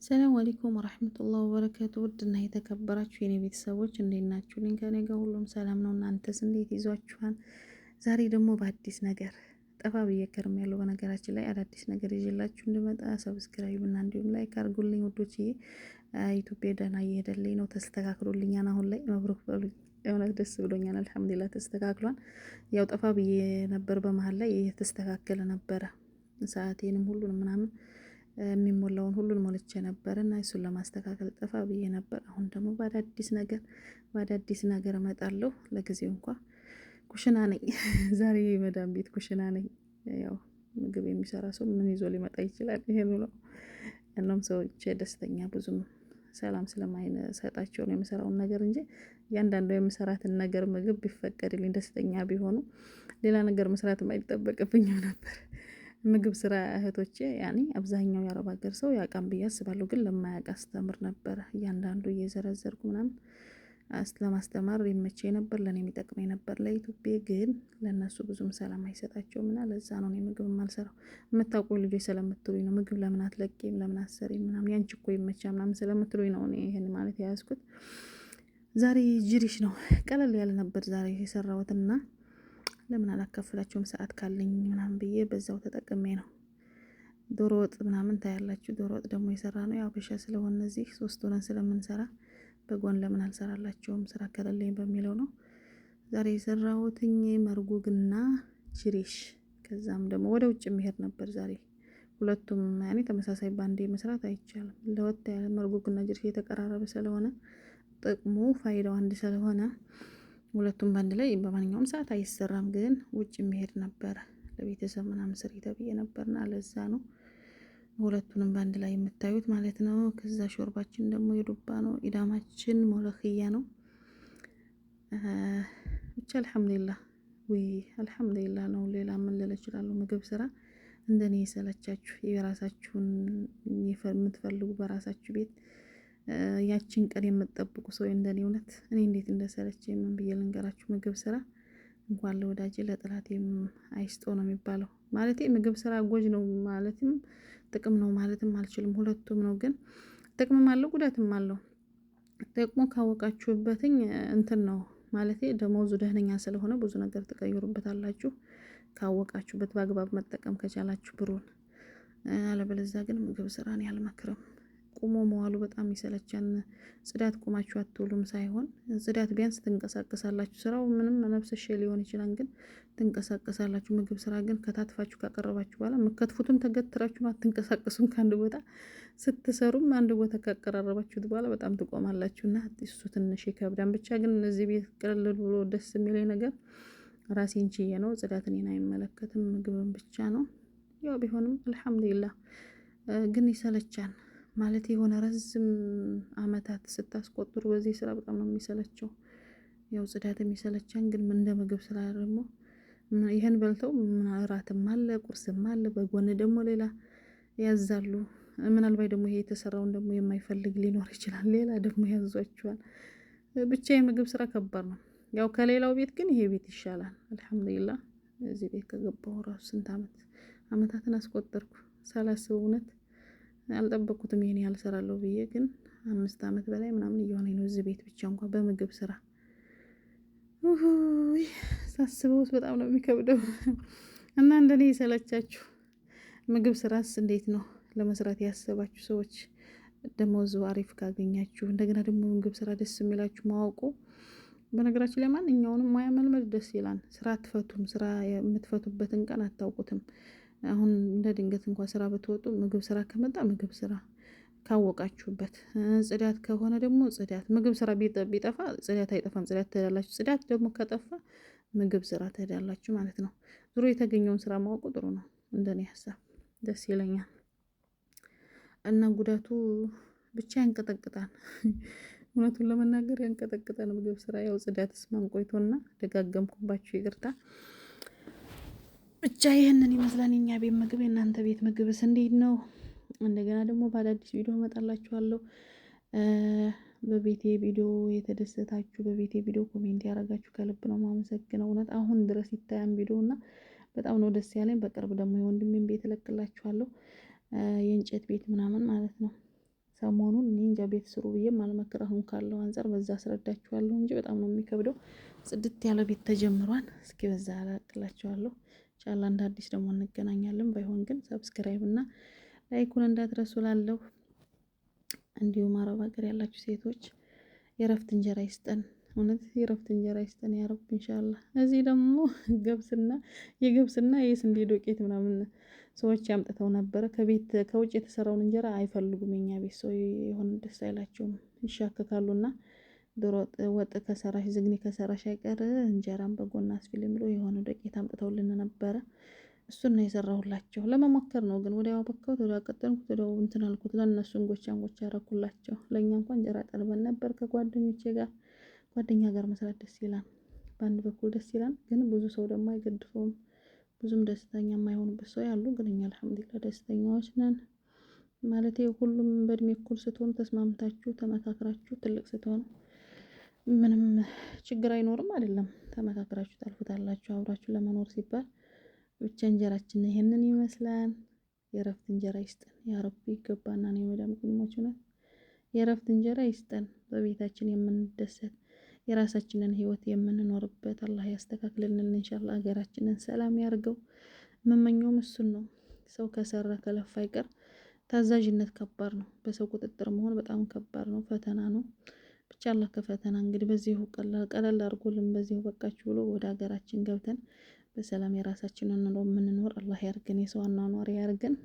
ሰላም አለይኩም ወራህመቱላሂ ወበረካቱ። ውድና የተከበራችሁ የኔ ቤተሰቦች እንዴት ናችሁ? ከኔ ጋር ሁሉም ሰላም ነው። እናንተስ እንዴት ይዟችኋል? ዛሬ ደግሞ በአዲስ ነገር ጠፋ ብዬ ከርሜያለሁ። በነገራችን ላይ አዳዲስ ነገር ይዤላችሁ እንድመጣ ሰብስክራይብ እና እንዲሁም ላይክ አድርጉልኝ ውዶችዬ። ኢትዮጵያ ደህና እየሄደልኝ ነው፣ ተስተካክሎልኛል። አሁን ላይ መብሩክ በሉኝ። እውነት ደስ ብሎኛል። አልሐምዱሊላህ ተስተካክሏል። ያው ጠፋ ብዬ ነበር፣ በመሀል ላይ እየተስተካከለ ነበረ። ሰዓቴንም ሁሉንም ምናምን የሚሞላውን ሁሉን ሞልቼ ነበር እና እሱን ለማስተካከል ጠፋ ብዬ ነበር። አሁን ደግሞ በአዳዲስ ነገር እመጣለሁ። ለጊዜው እንኳን ኩሽና ነኝ ዛሬ መዳም ቤት ኩሽና ነኝ። ያው ምግብ የሚሰራ ሰው ምን ይዞ ሊመጣ ይችላል? ይሄን ነው። እናም ሰዎች ደስተኛ ብዙም ሰላም ስለማይሰጣቸው ነው የምሰራውን ነገር እንጂ እያንዳንዱ የምሰራትን ነገር ምግብ ቢፈቀድልኝ ደስተኛ ቢሆኑ ሌላ ነገር መስራት አይጠበቅብኝም ነበር። ምግብ ስራ እህቶቼ ያኔ አብዛኛው የአረብ ሀገር ሰው ያውቃል ብዬ አስባለሁ፣ ግን ለማያውቅ አስተምር ነበር። እያንዳንዱ እየዘረዘርኩ ምናምን ለማስተማር ይመቸኝ ነበር፣ ለኔ የሚጠቅመኝ ነበር። ለኢትዮጵያ ግን ለነሱ ብዙም ሰላም አይሰጣቸውም እና ለዛ ነው እኔ ምግብ የማልሰራው። የምታውቁ ልጆች ስለምትሉኝ ነው ምግብ ለምን አትለቂም ለምን አትሰሪም ምናምን ያንቺ እኮ ይመቻል ምናምን ስለምትሉኝ ነው እኔ ይሄን ማለት የያዝኩት። ዛሬ ጅሪሽ ነው፣ ቀለል ያለ ነበር ዛሬ የሰራሁትና ለምን አላካፍላችሁም ሰዓት ካለኝ ምናምን ብዬ በዛው ተጠቅሜ ነው። ዶሮ ወጥ ምናምን ታያላችሁ። ዶሮ ወጥ ደግሞ የሰራ ነው ያው በሻ ስለሆነ እዚህ 3 ሆነን ስለምንሰራ በጎን ለምን አልሰራላችሁም ስራ ከሌለኝ በሚለው ነው ዛሬ የሰራሁትኝ መርጉግና ጅሪሽ። ከዛም ደግሞ ወደ ውጭ መሄድ ነበር ዛሬ። ሁለቱም ያኔ ተመሳሳይ ባንዴ መስራት አይቻልም። ለወጥ ያለ መርጉግና ጅሪሽ የተቀራረበ ስለሆነ ጥቅሙ ፋይዳው አንድ ስለሆነ ሁለቱም ባንድ ላይ በማንኛውም ሰዓት አይሰራም። ግን ውጭ መሄድ ነበር ለቤተሰብ ምናምን ስሪ ተብዬ ነበርና ለዛ ነው ሁለቱንም ባንድ ላይ የምታዩት ማለት ነው። ከዛ ሾርባችን ደግሞ የዱባ ነው። ኢዳማችን ሞለኽያ ነው። ብቻ አልሐምዱሊላህ አልሐምዱሊላህ ነው። ሌላ ምን ልል እችላለሁ? ምግብ ስራ እንደኔ የሰለቻችሁ የራሳችሁን የምትፈልጉ በራሳችሁ ቤት ያቺን ቀን የምትጠብቁ ሰው እንደኔ እውነት እኔ እንዴት እንደሰለቸኝ ምን ብዬ ልንገራችሁ? ምግብ ስራ እንኳን ለወዳጄ ለጥላቴም አይስጠው ነው የሚባለው። ማለቴ ምግብ ስራ ጎጅ ነው ማለትም ጥቅም ነው ማለትም አልችልም። ሁለቱም ነው፣ ግን ጥቅምም አለው ጉዳትም አለው። ጥቅሙ ካወቃችሁበትኝ እንትን ነው ማለቴ ደሞዙ ደህነኛ ስለሆነ ብዙ ነገር ትቀይሩበታላችሁ ካወቃችሁበት በአግባብ መጠቀም ከቻላችሁ ብሩን። አለበለዚያ ግን ምግብ ስራን ያልመክርም። ቁሞ መዋሉ በጣም ይሰለቻል። ጽዳት ቆማችሁ አትውሉም ሳይሆን ጽዳት ቢያንስ ትንቀሳቀሳላችሁ። ስራው ምንም ነፍስሽ ሊሆን ይችላል፣ ግን ትንቀሳቀሳላችሁ። ምግብ ስራ ግን ከታትፋችሁ ካቀረባችሁ በኋላ መከትፉትም ተገትራችሁ አትንቀሳቀሱም። ከአንድ ቦታ ስትሰሩም አንድ ቦታ ካቀራረባችሁት በኋላ በጣም ትቆማላችሁና እሱ ትንሽ ይከብዳል። ብቻ ግን እዚህ ቤት ቅልል ብሎ ደስ የሚለኝ ነገር ራሴን ችዬ ነው። ጽዳት እኔን አይመለከትም፣ ምግብን ብቻ ነው። ያው ቢሆንም አልሐምዱሊላህ ግን ይሰለቻል። ማለት የሆነ ረዝም አመታት ስታስቆጥሩ በዚህ ስራ በጣም ነው የሚሰለቸው። ያው ጽዳት የሚሰለቻን ግን እንደ ምግብ ስራ ደግሞ ይሄን በልተው እራትም አለ ቁርስም አለ በጎን ደግሞ ሌላ ያዛሉ። ምናልባት ደግሞ ይሄ የተሰራውን ደግሞ የማይፈልግ ሊኖር ይችላል፣ ሌላ ደግሞ ያዟቸዋል። ብቻ የምግብ ስራ ከባድ ነው። ያው ከሌላው ቤት ግን ይሄ ቤት ይሻላል። አልሐምዱሊላህ እዚህ ቤት ከገባሁ ራሱ ስንት አመታትን አስቆጠርኩ ሳላስበው። እውነት አልጠበቅኩትም ይሄን ያህል እሰራለሁ ብዬ፣ ግን 5 አመት በላይ ምናምን እየሆነኝ ነው እዚህ ቤት ብቻ እንኳን በምግብ ስራ። ሳስበውስ በጣም ነው የሚከብደው። እና እንደኔ የሰለቻችሁ ምግብ ስራስ እንዴት ነው ለመስራት ያሰባችሁ ሰዎች? ደሞዙ አሪፍ ካገኛችሁ እንደገና ደግሞ ምግብ ስራ ደስ የሚላችሁ ማወቁ። በነገራችን ላይ ማንኛውንም ሙያ መልመድ ደስ ይላል። ስራ አትፈቱም። ስራ የምትፈቱበትን ቀን አታውቁትም። አሁን እንደ ድንገት እንኳን ስራ ብትወጡ ምግብ ስራ ከመጣ ምግብ ስራ ካወቃችሁበት፣ ጽዳት ከሆነ ደግሞ ጽዳት። ምግብ ስራ ቢጠፋ ጽዳት አይጠፋም፣ ጽዳት ትሄዳላችሁ። ጽዳት ደግሞ ከጠፋ ምግብ ስራ ትሄዳላችሁ ማለት ነው። ዙሮ የተገኘውን ስራ ማወቁ ጥሩ ነው። እንደኔ ሀሳብ ደስ ይለኛል። እና ጉዳቱ ብቻ ያንቀጠቅጣል። እውነቱን ለመናገር ያንቀጠቅጣል ምግብ ስራ። ያው ጽዳትስ ማንቆይቶና ደጋገምኩባችሁ ይቅርታ። ብቻ ይሄንን ይመስላል የኛ ቤት ምግብ። የእናንተ ቤት ምግብስ እንዴት ነው? እንደገና ደግሞ በአዳዲስ ቪዲዮ እመጣላችኋለሁ። በቤቴ ቪዲዮ የተደሰታችሁ በቤቴ ቪዲዮ ኮሜንት ያደረጋችሁ ከልብ ነው ማመሰግነው። እውነት አሁን ድረስ ይታያል ቪዲዮና በጣም ነው ደስ ያለኝ። በቅርብ ደግሞ የወንድሜን ቤት እለቅላችኋለሁ፣ የእንጨት ቤት ምናምን ማለት ነው። ሰሞኑን እኔ እንጃ ቤት ስሩ ብዬም አልመክር። አሁን ካለው አንፃር በዛ አስረዳችኋለሁ እንጂ በጣም ነው የሚከብደው። ጽድት ያለ ቤት ተጀምሯል። እስኪ በዛ አላቅላችኋለሁ። ቻላ እንደ አዲስ ደግሞ እንገናኛለን። ባይሆን ግን ሰብስክራይብ እና ላይኩን እንዳትረሱ ላለሁ። እንዲሁም አረብ ሀገር ያላችሁ ሴቶች የረፍት እንጀራ ይስጠን። እውነት የረፍት እንጀራ ይስጠን ያ ረብ ኢንሻአላህ። እዚህ ደግሞ የገብስና የስንዴ ዶቄት ምናምን ሰዎች ያምጥተው ነበረ። ከውጭ የተሰራውን እንጀራ አይፈልጉም። የኛ ቤት ሰው የሆነ ደስ አይላቸውም፣ ይሻከካሉና ዶሮ ወጥ ከሰራሽ ዝግኒ ከሰራሽ አይቀር እንጀራን በጎና አስፊልም ብሎ የሆነ ዶቄት አምጥተውልን ነበረ። እሱን ነው የሰራሁላቸው። ለመሞከር ነው ግን ወዲያው በቃው ወዲያው ቀጠልኩት ወዲያው እንትን አልኩት። ለእነሱ እንጎቻ ያረኩላቸው። ለእኛ እንኳን እንጀራ ጠልበን ነበር ከጓደኞቼ ጋር። ጓደኛ ጋር መስራት ደስ ይላል። በአንድ በኩል ደስ ይላል፣ ግን ብዙ ሰው ደግሞ አይገድፈውም። ብዙም ደስተኛ የማይሆኑበት ሰው ያሉ፣ ግን እኛ አልሐምዱሊላህ ደስተኛዎች ነን። ማለቴ ሁሉም በእድሜ እኩል ስትሆኑ ተስማምታችሁ ተመካክራችሁ ትልቅ ስትሆኑ ምንም ችግር አይኖርም አይደለም። ተመካክራችሁ ታልፉታላችሁ አብራችሁ ለመኖር ሲባል። ብቻ እንጀራችን ይሄንን ይመስላል። የረፍት እንጀራ ይስጠን ያ ረቢ። ይገባና ነው የመዳም ቅመሞች ነው። የረፍት እንጀራ ይስጠን። በቤታችን የምንደሰት የራሳችንን ህይወት የምንኖርበት አላህ ያስተካክልልን ኢንሻአላህ። ሀገራችንን ሰላም ያርገው። መመኘውም እሱን ነው። ሰው ከሰራ ከለፋ አይቀር ታዛዥነት ከባድ ነው። በሰው ቁጥጥር መሆን በጣም ከባድ ነው፣ ፈተና ነው። ብቻ አላህ ከፈተና እንግዲህ በዚሁ ቀለል አድርጎልን በዚሁ በቃችሁ ብሎ ወደ ሀገራችን ገብተን በሰላም የራሳችንን ኑሮ የምንኖር አላህ ያርገን። የሰው አኗኗሪ ያርገን።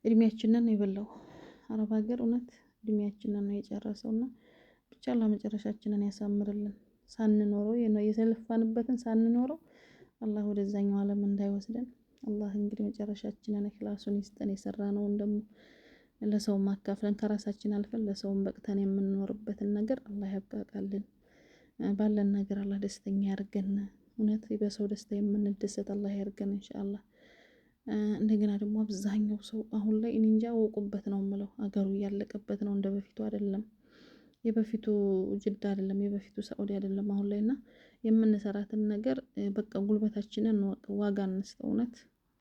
እድሜያችንን የበላው አረብ ሀገር እውነት እድሜያችንን ነው የጨረሰውና ብቻ አላህ መጨረሻችንን ያሳምርልን። ሳንኖረው የሰለፋንበትን ሳንኖረው አላህ ወደዛኛው ዓለም እንዳይወስደን። አላህ እንግዲህ መጨረሻችንን ኢኽላሱን ይስጠን። የሰራነውን ደግሞ ለሰው ማካፍለን ከራሳችን አልፈን ለሰውም በቅተን የምንኖርበትን ነገር አላህ ያብቃቃልን። ባለን ነገር አላህ ደስተኛ ያርገን። እውነት በሰው ደስታ የምንደሰት አላህ ያርገን ኢንሻአላህ። እንደገና ደግሞ አብዛኛው ሰው አሁን ላይ እኔ እንጃ ወቁበት ነው የምለው። አገሩ እያለቀበት ነው፣ እንደ በፊቱ አይደለም። የበፊቱ ጅዳ አይደለም፣ የበፊቱ ሳኡዲ አይደለም አሁን ላይና የምንሰራትን ነገር በቃ ጉልበታችንን ዋጋ እንስጠው። እውነት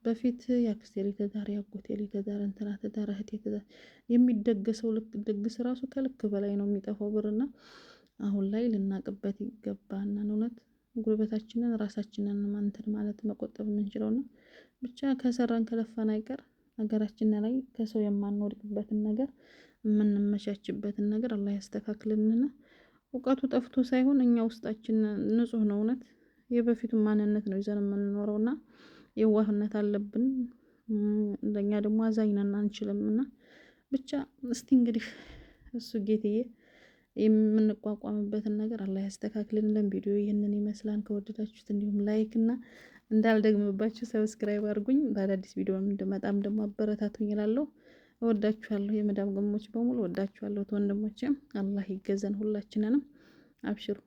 በፊት ያክስቴ ልጅ ተዳር፣ ያጎቴ ልጅ ተዳር፣ እንትና ተዳር፣ እህቴ ተዳር የሚደገሰው ድግስ ራሱ ከልክ በላይ ነው የሚጠፋው ብርና አሁን ላይ ልናቅበት ይገባና እውነት ጉልበታችንን ራሳችንን እንትን ማለት መቆጠብ የምንችለውና ብቻ ከሰራን ከለፋን አይቀር ሀገራችን ላይ ከሰው የማንወድቅበትን ነገር የምንመቻችበትን ነገር አላህ ያስተካክልንና እውቀቱ ጠፍቶ ሳይሆን እኛ ውስጣችን ንጹህ ነው። እውነት የበፊቱን ማንነት ነው ይዘን የምንኖረውና የዋህነት አለብን። እንደኛ ደግሞ አዛኝ ነን አንችልምና ብቻ እስቲ እንግዲህ እሱ ጌትዬ የምንቋቋምበትን ነገር አላህ ያስተካክልልን። ቪዲዮ ይህንን ይመስላል። ከወደዳችሁት እንዲሁም ላይክ እና እንዳልደግምባችሁ ሰብስክራይብ አድርጉኝ። በአዳዲስ ቪዲዮ እንደመጣም ደግሞ አበረታቱኝ እላለሁ። እወዳችኋለሁ። የመዳም ቅመሞች በሙሉ እወዳችኋለሁ። ወንድሞቼም አላህ ይገዘን ሁላችንንም። አብሽሩ።